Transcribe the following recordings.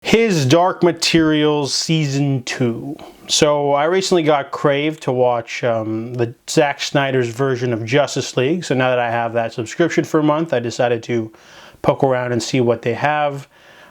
His Dark Materials Season 2. So I recently got craved to watch the Zack Snyder's version of Justice League. So now that I have that subscription for a month, I decided to poke around and see what they have.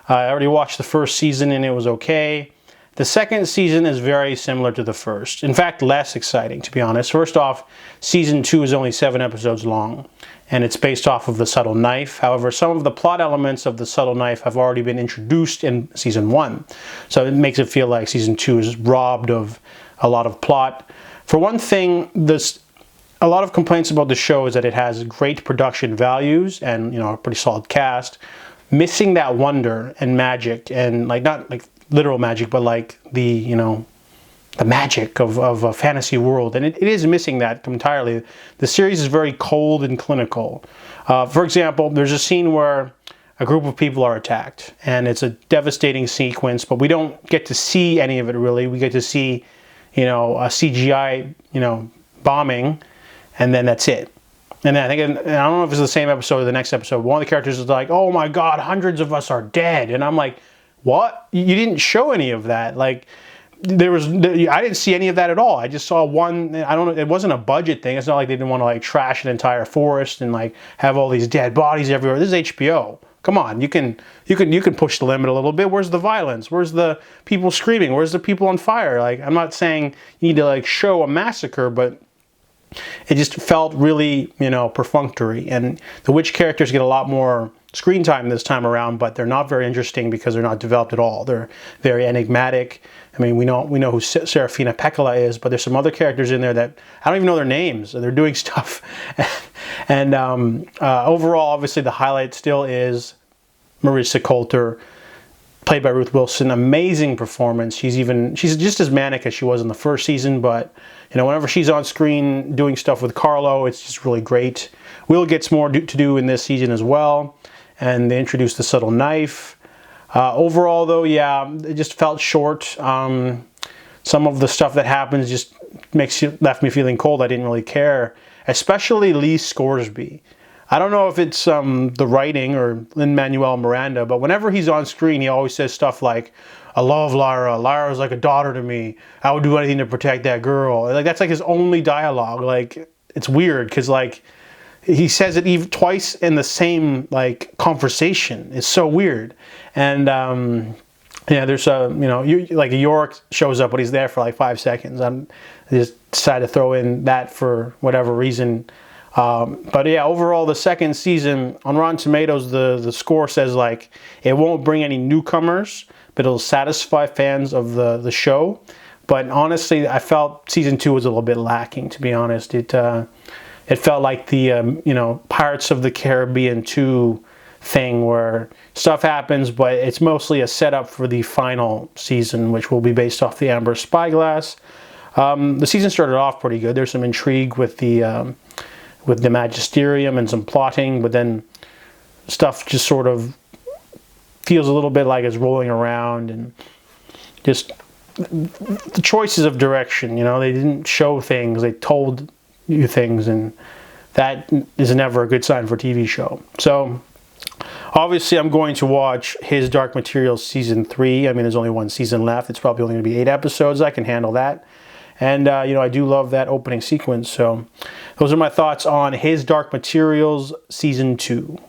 I already watched the first season and it was okay. The second season is very similar to the first. In fact, less exciting, to be honest. First off, Season 2 is only 7 episodes long, and it's based off of The Subtle Knife. However, some of the plot elements of The Subtle Knife have already been introduced in Season 1. So it makes it feel like Season 2 is robbed of a lot of plot. For one thing, a lot of complaints about the show is that it has great production values and, a pretty solid cast. Missing that wonder and magic, and not like literal magic, but like the magic of a fantasy world, and it is missing that entirely. The series is very cold and clinical. For example, there's a scene where a group of people are attacked, and it's a devastating sequence, but we don't get to see any of it really. We get to see, a CGI, bombing, and then that's it. And I think, I don't know if it's the same episode or the next episode, one of the characters is like, "Oh my God, hundreds of us are dead," and I'm like, what? You didn't show any of that. Like, I didn't see any of that at all. I just saw one. I don't know. It wasn't a budget thing. It's not like they didn't want to trash an entire forest and have all these dead bodies everywhere. This is HBO. Come on, you can push the limit a little bit. Where's the violence? Where's the people screaming? Where's the people on fire? I'm not saying you need to show a massacre, but it just felt really, perfunctory. And the witch characters get a lot more screen time this time around, but they're not very interesting because they're not developed at all. They're very enigmatic. I mean, we know who Serafina Pekkala is, but there's some other characters in there that I don't even know their names. They're doing stuff. And overall, obviously, the highlight still is Marissa Coulter, played by Ruth Wilson. Amazing performance. She's just as manic as she was in the first season, but whenever she's on screen doing stuff with Carlo, it's just really great. Will gets more to do in this season as well, and they introduced The Subtle Knife. Overall, though, yeah, it just felt short. Some of the stuff that happens just left me feeling cold. I didn't really care, especially Lee Scoresby. I don't know if it's the writing or Lin-Manuel Miranda, but whenever he's on screen, he always says stuff like, "I love Lyra. Lyra's like a daughter to me. I would do anything to protect that girl." That's his only dialogue. It's weird because he says it even twice in the same conversation. It's so weird. And yeah, there's York shows up, but he's there for 5 seconds. I just decided to throw in that for whatever reason. But yeah, overall, the second season on Rotten Tomatoes, the score says it won't bring any newcomers, but it'll satisfy fans of the show. But honestly, I felt season 2 was a little bit lacking, to be honest. It felt like the Pirates of the Caribbean 2 thing where stuff happens, but it's mostly a setup for the final season, which will be based off the Amber Spyglass. The season started off pretty good. There's some intrigue with the Magisterium and some plotting, but then stuff just sort of feels a little bit like it's rolling around, and just the choices of direction. They didn't show things, they told you things, and that is never a good sign for a TV show. So obviously I'm going to watch His Dark Materials Season 3. I mean, there's only one season left. It's probably only going to be 8 episodes. I can handle that. And, I do love that opening sequence. So those are my thoughts on His Dark Materials Season 2.